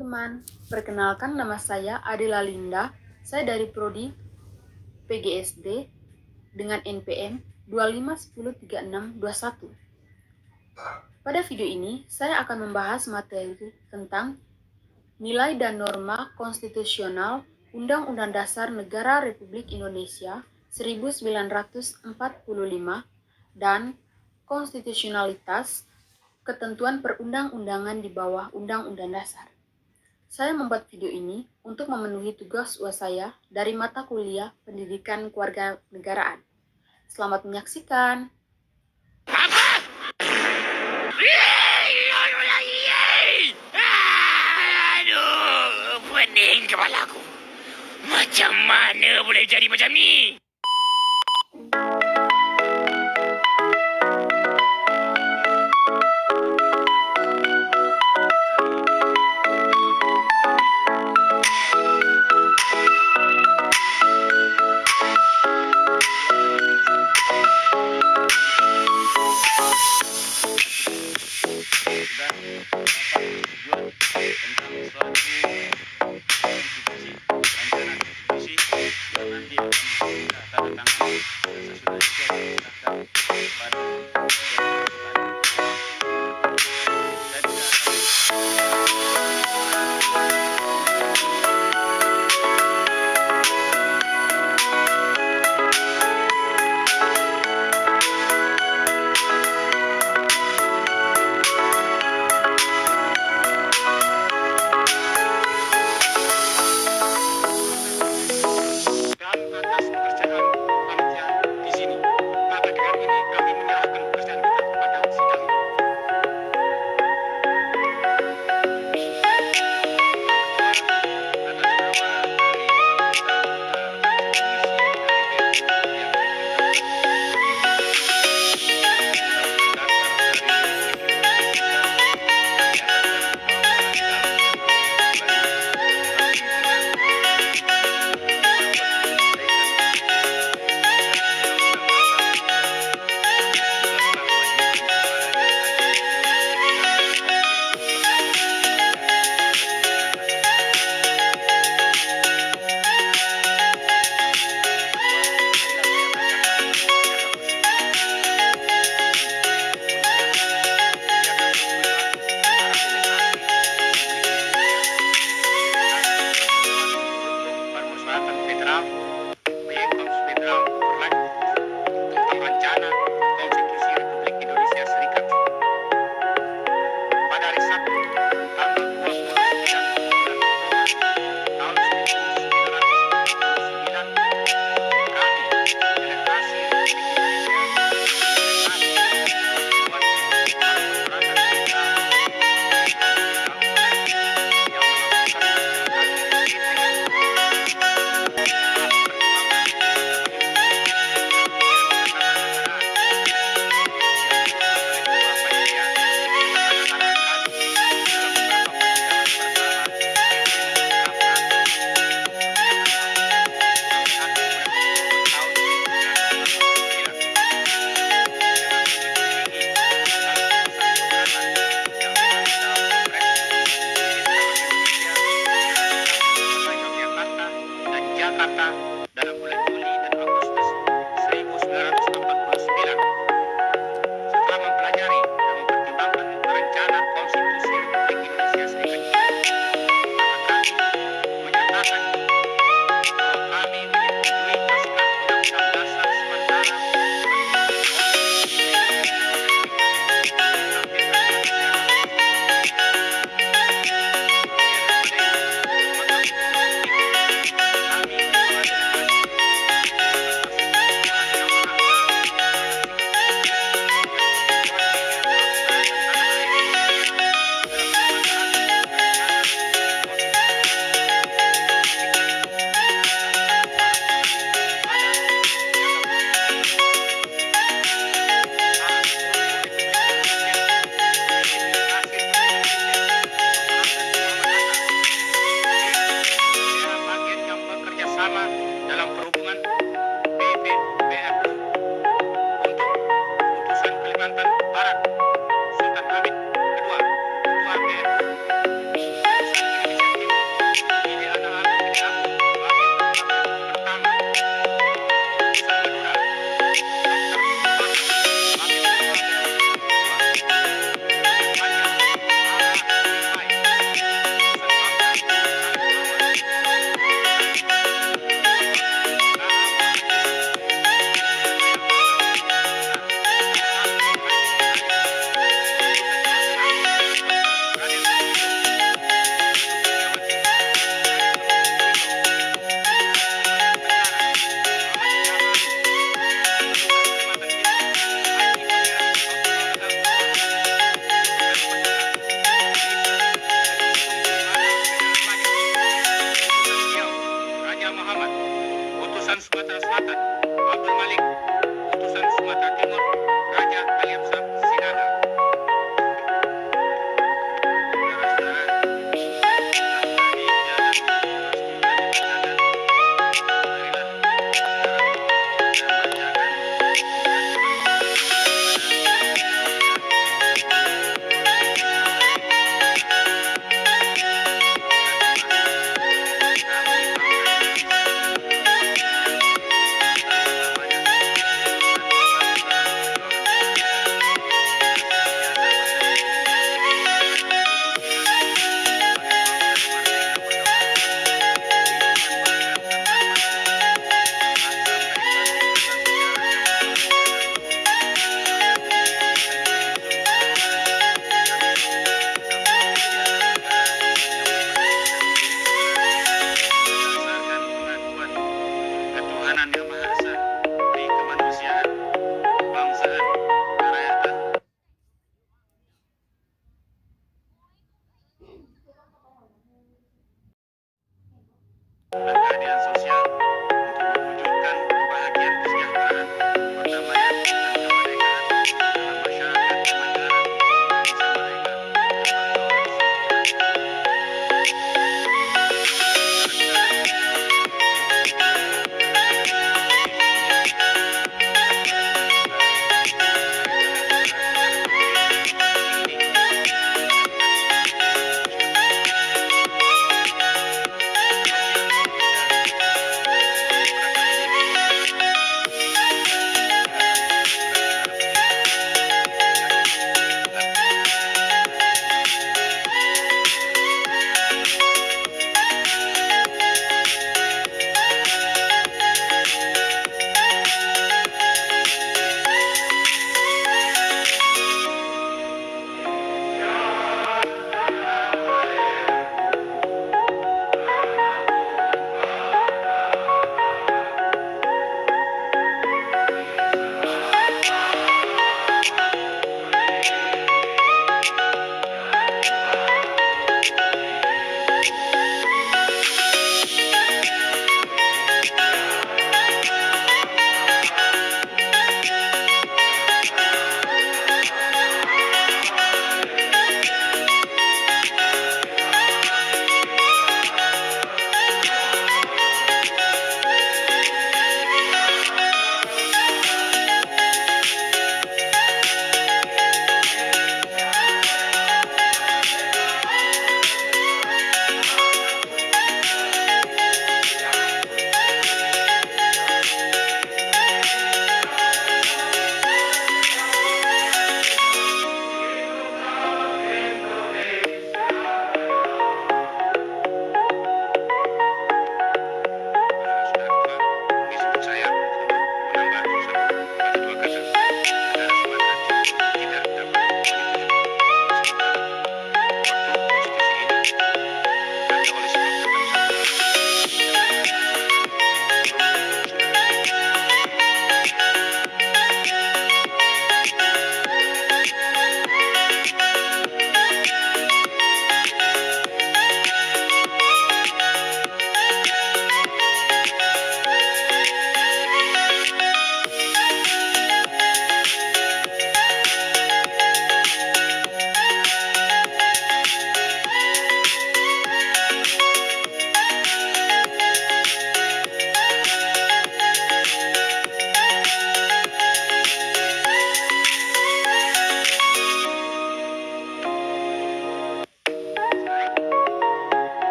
teman-teman. Perkenalkan, nama saya Adela Linda. Saya dari Prodi PGSD dengan NPM 25103621. Pada video ini, saya akan membahas materi tentang nilai dan norma konstitusional Undang-Undang Dasar Negara Republik Indonesia 1945 dan konstitusionalitas ketentuan perundang-undangan di bawah Undang-Undang Dasar. Saya membuat video ini untuk memenuhi tugas UAS saya dari mata kuliah Pendidikan Kewarganegaraan. Selamat menyaksikan. Aduh, pening kepalaku. Macam mana boleh jadi macam ni?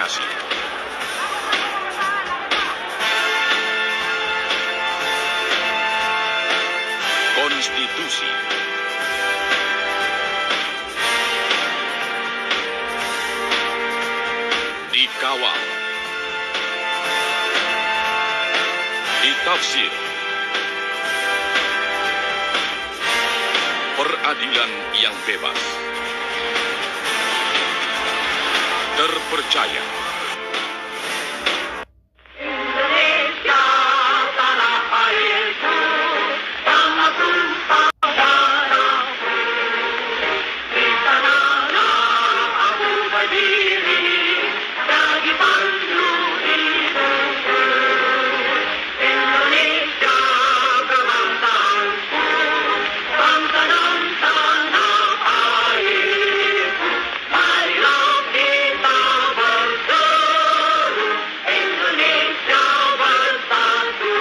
Nominasi. Konstitusi. Dikawal. Ditafsir. Peradilan yang bebas. Terpercaya. Indonesia tanah airku, tanah tumpah darahku. Di sanalah aku berdiri, jadi pandu hidupku. Indonesia kebangsaanku, bangsa dan tanah airku. Marilah kita berseru, Indonesia bersatu.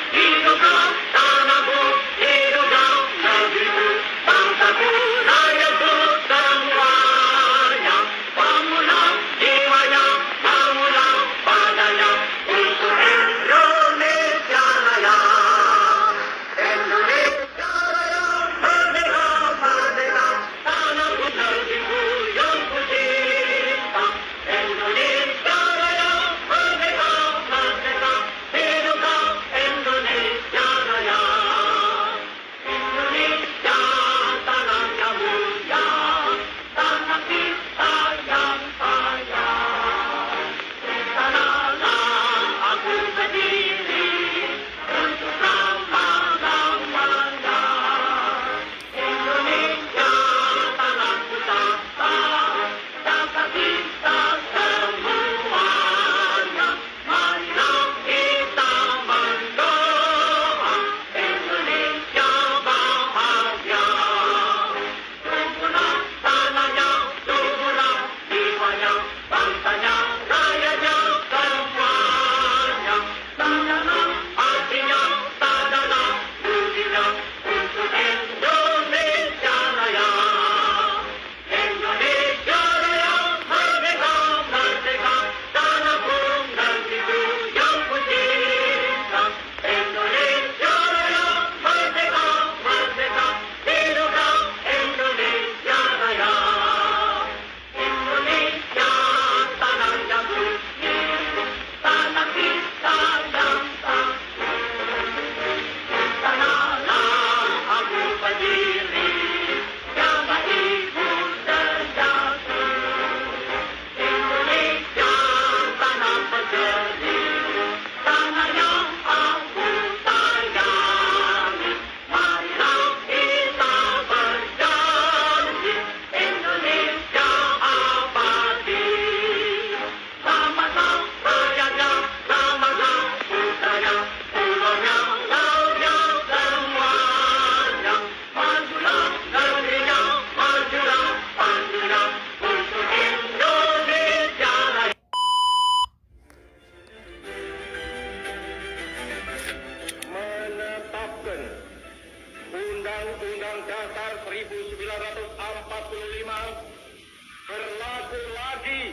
Hiduplah tanahku, hiduplah negeriku, bangsaku, rakyatku semuanya. Bangunlah jiwanya, bangunlah badannya untuk Indonesia Raya. Indonesia Raya, merdeka, merdeka, tanahku, negeriku yang ku cinta. Indonesia Raya, merdeka, merdeka, hiduplah Indonesia Raya. Indonesia tanah yang mulia, tanah kita yang kaya. Di sanalah aku berdiri untuk selama-lamanya. Indonesia tanah pusaka, jaga kita semuanya. Marilah kita mendoa Indonesia bahagia. Suburlah tanahnya, suburlah jiwanya, bangsanya, rakyatnya semuanya. Sadarlah hatinya, sadarlah budinya untuk Indonesia Raya. Indonesia Raya, merdeka, merdeka, tanahku, negeriku yang ku cinta. Indonesia Raya, merdeka, merdeka, hiduplah Indonesia Raya. Indonesia tanah yang suci, tanah kita yang satu. Sanalah aku berdiri, jaga ibu sejati. Indonesia tanah berseri, tanah yang aku sayangi. Marilah kita berjanji, Indonesia abadi. Selamatlah rakyatnya, selamatlah putranya, pulaunya, lautnya, semuanya. Majulah negerinya, majulah pandunya untuk Indonesia Raya. Menetapkan Undang-Undang Dasar 1945 berlaku lagi.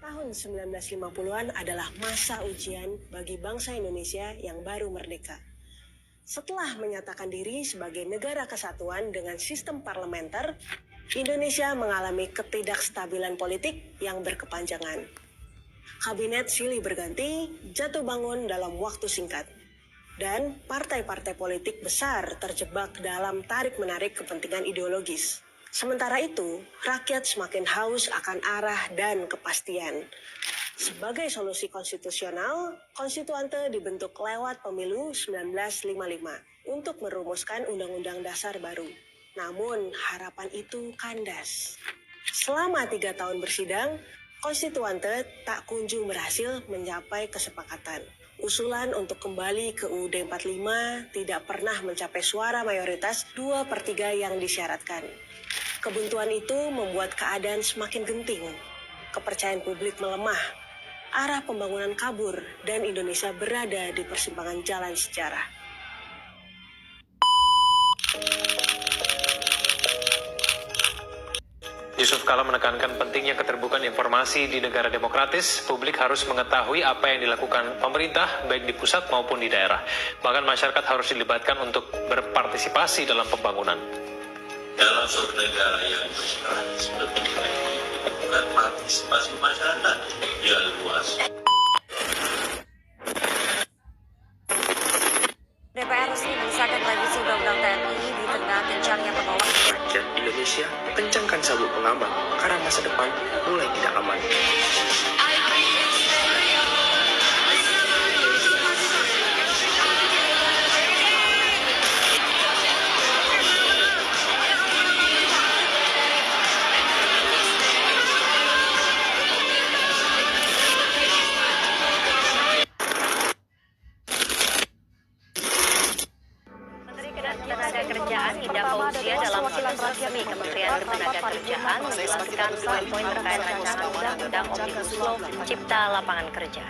Tahun 1950-an adalah masa ujian bagi bangsa Indonesia yang baru merdeka. Setelah menyatakan diri sebagai negara kesatuan dengan sistem parlementer, Indonesia mengalami ketidakstabilan politik yang berkepanjangan. Kabinet silih berganti, jatuh bangun dalam waktu singkat. Dan partai-partai politik besar terjebak dalam tarik-menarik kepentingan ideologis. Sementara itu, rakyat semakin haus akan arah dan kepastian. Sebagai solusi konstitusional, konstituante dibentuk lewat pemilu 1955 untuk merumuskan Undang-Undang Dasar baru. Namun, harapan itu kandas. Selama 3 tahun bersidang, konstituante tak kunjung berhasil mencapai kesepakatan. Usulan untuk kembali ke UUD 45 tidak pernah mencapai suara mayoritas 2/3 yang disyaratkan. Kebuntuan itu membuat keadaan semakin genting. Kepercayaan publik melemah, arah pembangunan kabur, dan Indonesia berada di persimpangan jalan sejarah. Yusuf Kala menekankan pentingnya keterbukaan informasi di negara demokratis. Publik harus mengetahui apa yang dilakukan pemerintah, baik di pusat maupun di daerah. Bahkan masyarakat harus dilibatkan untuk berpartisipasi dalam pembangunan. Dalam suatu negara yang demokratis, lebih baik bukan partisipasi masyarakat yang luas. DPR resmi mengesahkan revisi Undang-Undang TNI di tengah kencangnya penolakan. Rakyat Indonesia kencangkan sabuk pengaman karena masa depan mulai tidak aman. Tenaga Kerjaan Ida Fauzia dalam silang resmi Kementerian Ketenagakerjaan menjelaskan poin-poin terkait rancangan Undang-Undang Omnibus Law Cipta Lapangan Kerja.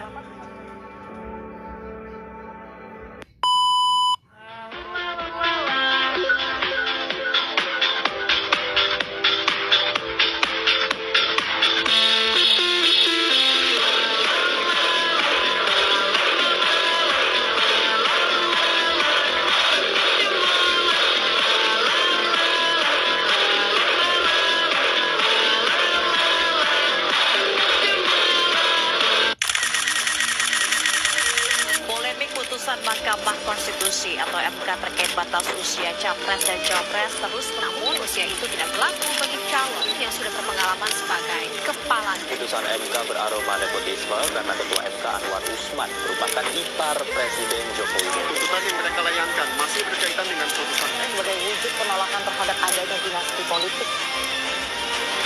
Putusan Mahkamah Konstitusi atau MK terkait batas usia capres dan cawapres terus, namun usia itu tidak berlaku bagi calon yang sudah berpengalaman sebagai kepala. Putusan MK beraroma nepotisme karena Ketua MK Anwar Usman merupakan ipar Presiden Joko Widodo. Putusan yang mereka layangkan masih berkaitan dengan putusan MK. Sebagai wujud penolakan terhadap adanya dinasti politik,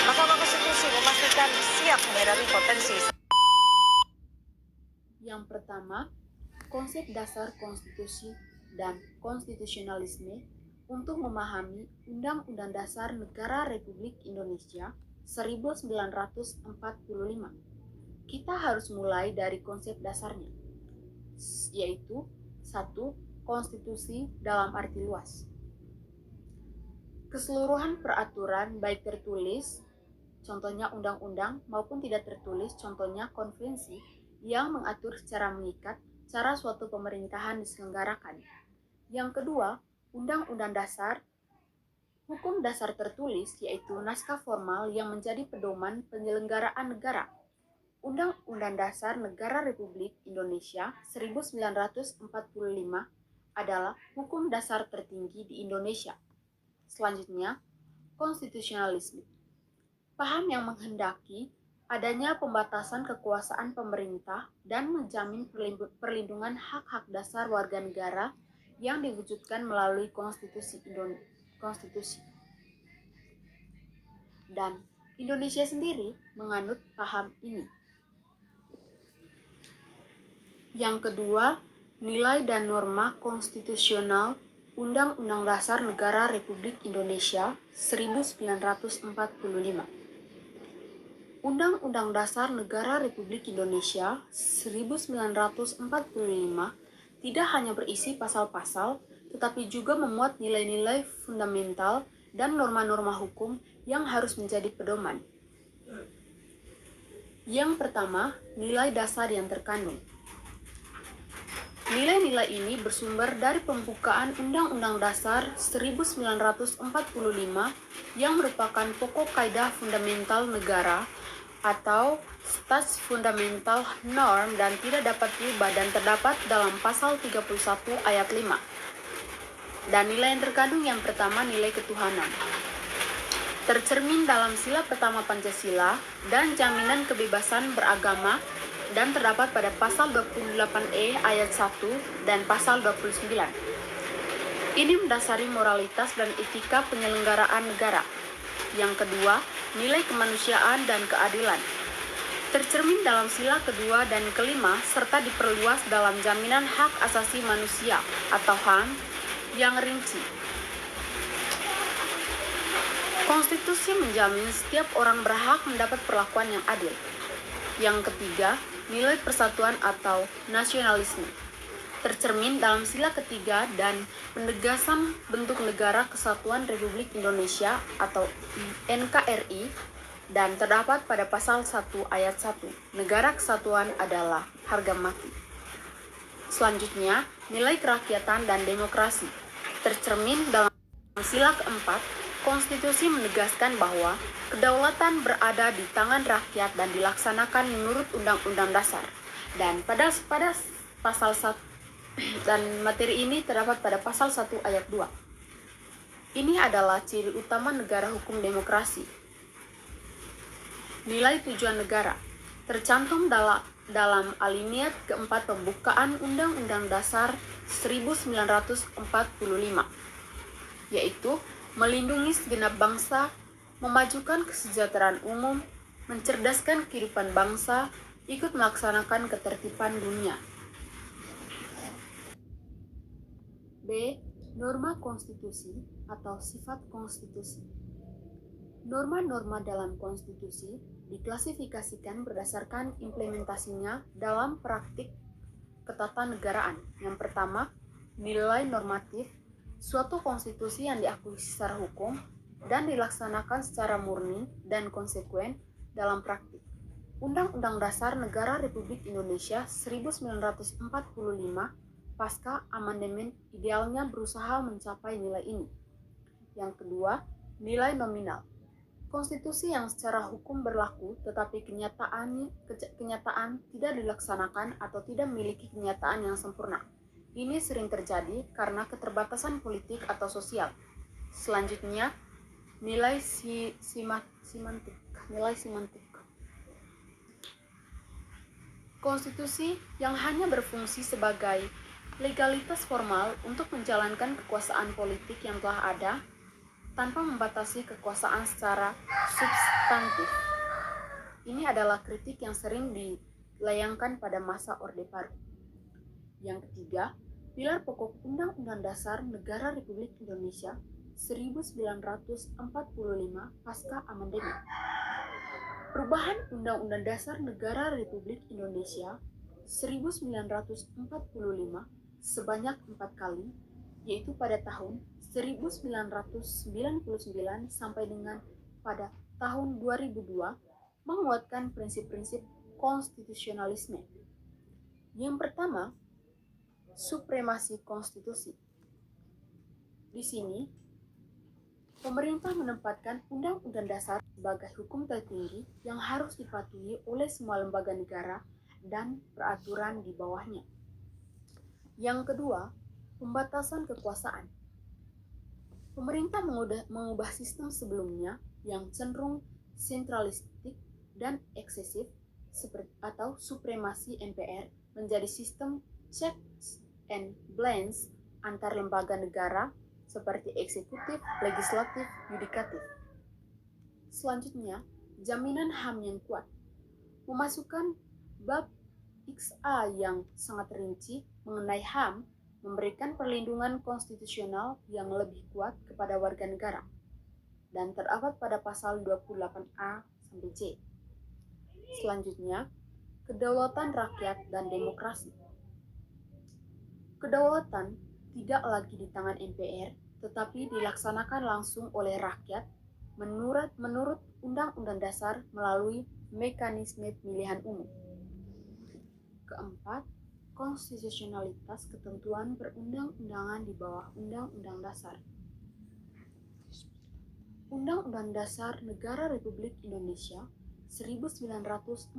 Mahkamah Konstitusi memastikan siap menghadapi potensi. Yang pertama, konsep dasar konstitusi dan konstitusionalisme untuk memahami Undang-Undang Dasar Negara Republik Indonesia 1945. Kita harus mulai dari konsep dasarnya, yaitu 1. Konstitusi dalam arti luas. Keseluruhan peraturan baik tertulis, contohnya undang-undang, maupun tidak tertulis, contohnya konvensi, yang mengatur secara mengikat cara suatu pemerintahan diselenggarakan. Yang kedua, Undang-Undang Dasar, hukum dasar tertulis, yaitu naskah formal yang menjadi pedoman penyelenggaraan negara. Undang-Undang Dasar Negara Republik Indonesia 1945 adalah hukum dasar tertinggi di Indonesia. Selanjutnya, konstitusionalisme. Paham yang menghendaki adanya pembatasan kekuasaan pemerintah dan menjamin perlindungan hak-hak dasar warga negara yang diwujudkan melalui konstitusi. Dan Indonesia sendiri menganut paham ini. Yang kedua, nilai dan norma konstitusional Undang-Undang Dasar Negara Republik Indonesia 1945. Undang-Undang Dasar Negara Republik Indonesia 1945 tidak hanya berisi pasal-pasal, tetapi juga memuat nilai-nilai fundamental dan norma-norma hukum yang harus menjadi pedoman. Yang pertama, nilai dasar yang terkandung. Nilai-nilai ini bersumber dari pembukaan Undang-Undang Dasar 1945 yang merupakan pokok kaidah fundamental negara atau Stats Fundamental Norm dan tidak dapat diubah dan terdapat dalam pasal 31 ayat 5. Dan nilai yang terkandung yang pertama, nilai ketuhanan. Tercermin dalam sila pertama Pancasila dan jaminan kebebasan beragama dan terdapat pada pasal 28E ayat 1 dan pasal 29. Ini mendasari moralitas dan etika penyelenggaraan negara. Yang kedua, nilai kemanusiaan dan keadilan. tercermin dalam sila kedua dan kelima serta diperluas dalam jaminan hak asasi manusia atau HAM yang rinci. Konstitusi menjamin setiap orang berhak mendapat perlakuan yang adil. Yang ketiga, nilai persatuan atau nasionalisme, tercermin dalam sila ketiga dan penegasan bentuk Negara Kesatuan Republik Indonesia atau NKRI dan terdapat pada pasal 1 ayat 1. Negara kesatuan adalah harga mati. Selanjutnya, nilai kerakyatan dan demokrasi, tercermin dalam sila keempat. Konstitusi menegaskan bahwa kedaulatan berada di tangan rakyat dan dilaksanakan menurut Undang-Undang Dasar. Dan pada pasal 1 dan materi ini terdapat pada pasal 1 ayat 2. Ini adalah ciri utama negara hukum demokrasi. Nilai tujuan negara tercantum dalam aliniat keempat pembukaan Undang-Undang Dasar 1945, yaitu melindungi segenap bangsa, memajukan kesejahteraan umum, mencerdaskan kehidupan bangsa, ikut melaksanakan ketertiban dunia. B. Norma konstitusi atau sifat konstitusi. Norma-norma dalam konstitusi diklasifikasikan berdasarkan implementasinya dalam praktik ketatanegaraan. Yang pertama, nilai normatif. Suatu konstitusi yang diakui secara hukum dan dilaksanakan secara murni dan konsekuen dalam praktik. Undang-Undang Dasar Negara Republik Indonesia 1945 pasca amandemen idealnya berusaha mencapai nilai ini. Yang kedua, nilai nominal. Konstitusi yang secara hukum berlaku tetapi kenyataan tidak dilaksanakan atau tidak memiliki kenyataan yang sempurna. Ini sering terjadi karena keterbatasan politik atau sosial. Selanjutnya, nilai simantik. Konstitusi yang hanya berfungsi sebagai legalitas formal untuk menjalankan kekuasaan politik yang telah ada tanpa membatasi kekuasaan secara substantif. Ini adalah kritik yang sering dilayangkan pada masa Orde Baru. Yang ketiga, pilar pokok Undang-Undang Dasar Negara Republik Indonesia 1945 pasca amandemen. Perubahan Undang-Undang Dasar Negara Republik Indonesia 1945 sebanyak 4 kali, yaitu pada tahun 1999 sampai dengan pada tahun 2002, menguatkan prinsip-prinsip konstitusionalisme. Yang pertama, supremasi konstitusi. Di sini, pemerintah menempatkan Undang-Undang Dasar sebagai hukum tertinggi yang harus dipatuhi oleh semua lembaga negara dan peraturan di bawahnya. Yang kedua, pembatasan kekuasaan. Pemerintah mengubah sistem sebelumnya yang cenderung sentralistik dan eksesif atau supremasi MPR menjadi sistem checks and balance antar lembaga negara seperti eksekutif, legislatif, yudikatif. Selanjutnya, jaminan HAM yang kuat. Memasukkan bab XA yang sangat rinci mengenai HAM memberikan perlindungan konstitusional yang lebih kuat kepada warga negara dan terdapat pada pasal 28A sampai C. Selanjutnya, kedaulatan rakyat dan demokrasi. Kedaulatan tidak lagi di tangan MPR, tetapi dilaksanakan langsung oleh rakyat menurut Undang-Undang Dasar melalui mekanisme pemilihan umum. Keempat, konstitusionalitas ketentuan perundang-undangan di bawah Undang-Undang Dasar. Undang-Undang Dasar Negara Republik Indonesia 1945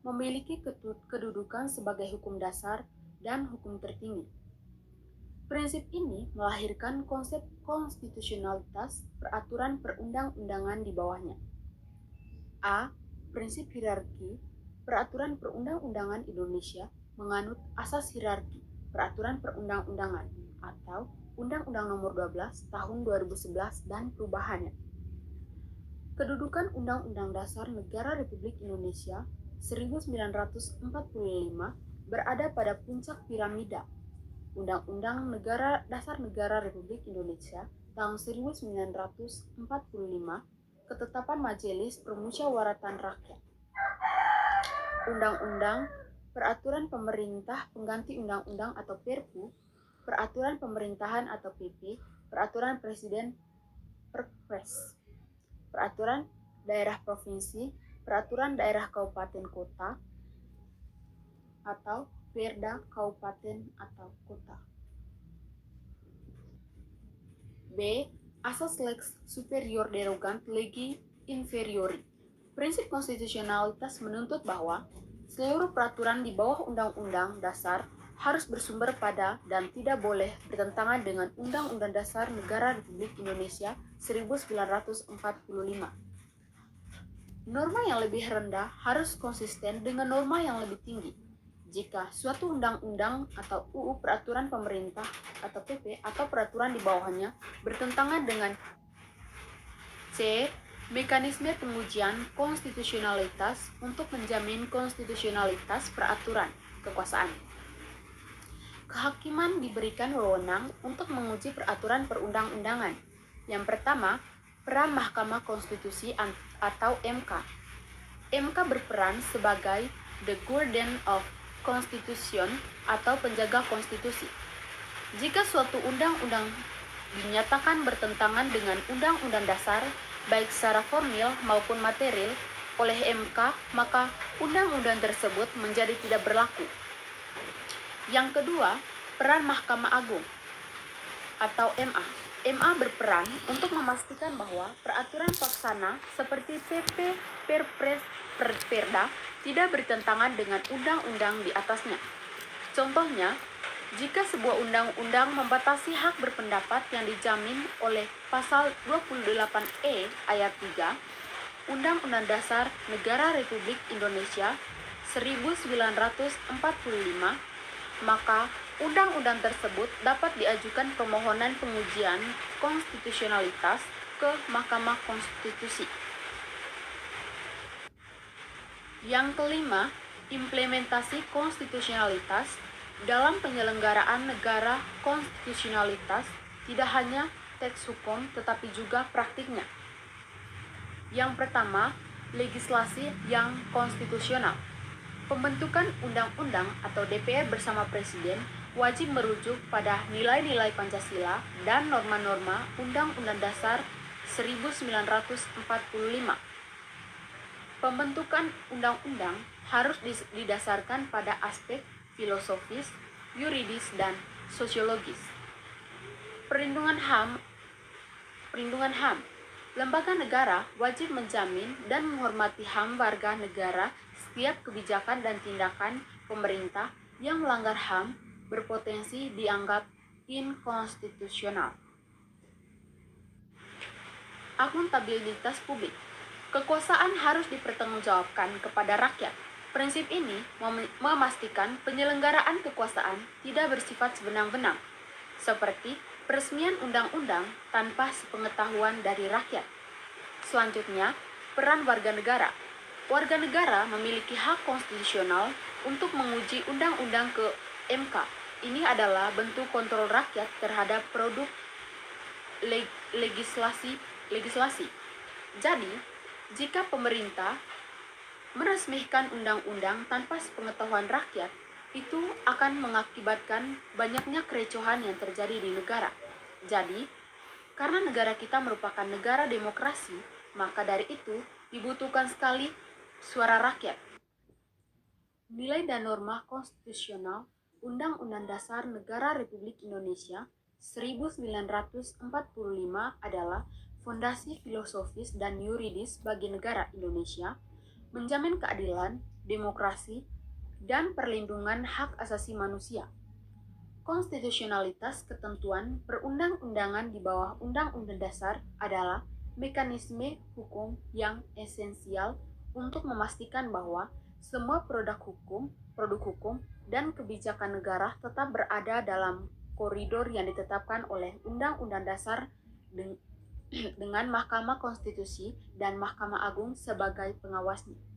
memiliki kedudukan sebagai hukum dasar dan hukum tertinggi. Prinsip ini melahirkan konsep konstitusionalitas peraturan perundang-undangan di bawahnya. A. Prinsip hierarki peraturan perundang-undangan Indonesia menganut asas hierarki peraturan perundang-undangan atau Undang-Undang Nomor 12 Tahun 2011 dan perubahannya. Kedudukan Undang-Undang Dasar Negara Republik Indonesia 1945 berada pada puncak piramida. Undang-Undang Dasar Negara Republik Indonesia tahun 1945, Ketetapan Majelis Permusyawaratan Rakyat. Undang-Undang, Peraturan Pemerintah Pengganti Undang-Undang atau Perpu, Peraturan Pemerintahan atau PP, Peraturan Presiden Perpres, Peraturan Daerah Provinsi, Peraturan Daerah Kabupaten Kota, atau Perda Kabupaten atau Kota. B. Asas lex superior derogant legi inferiori. Prinsip konstitusionalitas menuntut bahwa seluruh peraturan di bawah Undang-Undang Dasar harus bersumber pada dan tidak boleh bertentangan dengan Undang-Undang Dasar Negara Republik Indonesia 1945. Norma yang lebih rendah harus konsisten dengan norma yang lebih tinggi. Jika suatu undang-undang atau UU peraturan pemerintah atau PP atau peraturan di bawahnya bertentangan dengan C. Mekanisme pengujian konstitusionalitas untuk menjamin konstitusionalitas peraturan kekuasaan. Kehakiman diberikan wewenang untuk menguji peraturan perundang-undangan. Yang pertama, peran Mahkamah Konstitusi atau MK. MK berperan sebagai the guardian of Constitution atau penjaga konstitusi. Jika suatu undang-undang dinyatakan bertentangan dengan Undang-Undang Dasar, baik secara formil maupun material, oleh MK, maka undang-undang tersebut menjadi tidak berlaku. Yang kedua, peran Mahkamah Agung atau MA. MA berperan untuk memastikan bahwa peraturan pelaksana seperti PP, Perpres, Perda tidak bertentangan dengan undang-undang di atasnya. Contohnya, jika sebuah undang-undang membatasi hak berpendapat yang dijamin oleh pasal 28E ayat 3 Undang-Undang Dasar Negara Republik Indonesia 1945, maka undang-undang tersebut dapat diajukan permohonan pengujian konstitusionalitas ke Mahkamah Konstitusi. Yang kelima, implementasi konstitusionalitas dalam penyelenggaraan negara. Konstitusionalitas tidak hanya teks hukum tetapi juga praktiknya. Yang pertama, legislasi yang konstitusional. Pembentukan undang-undang atau DPR bersama Presiden wajib merujuk pada nilai-nilai Pancasila dan norma-norma Undang-Undang Dasar 1945. Pembentukan undang-undang harus didasarkan pada aspek filosofis, yuridis, dan sosiologis. Perlindungan HAM. Lembaga negara wajib menjamin dan menghormati HAM warga negara. Setiap kebijakan dan tindakan pemerintah yang melanggar HAM berpotensi dianggap inkonstitusional. Akuntabilitas publik. Kekuasaan harus dipertanggungjawabkan kepada rakyat. Prinsip ini memastikan penyelenggaraan kekuasaan tidak bersifat sewenang-wenang, seperti peresmian undang-undang tanpa sepengetahuan dari rakyat. Selanjutnya, peran warga negara. Warga negara memiliki hak konstitusional untuk menguji undang-undang ke MK. Ini adalah bentuk kontrol rakyat terhadap produk legislasi. Jadi, jika pemerintah meresmikan undang-undang tanpa sepengetahuan rakyat, itu akan mengakibatkan banyaknya kericuhan yang terjadi di negara. Jadi, karena negara kita merupakan negara demokrasi, maka dari itu dibutuhkan sekali suara rakyat. Nilai dan norma konstitusional Undang-Undang Dasar Negara Republik Indonesia 1945 adalah fondasi filosofis dan yuridis bagi negara Indonesia, menjamin keadilan, demokrasi, dan perlindungan hak asasi manusia. Konstitusionalitas ketentuan perundang-undangan di bawah Undang-Undang Dasar adalah mekanisme hukum yang esensial untuk memastikan bahwa semua produk hukum, dan kebijakan negara tetap berada dalam koridor yang ditetapkan oleh Undang-Undang Dasar dengan Mahkamah Konstitusi dan Mahkamah Agung sebagai pengawasnya.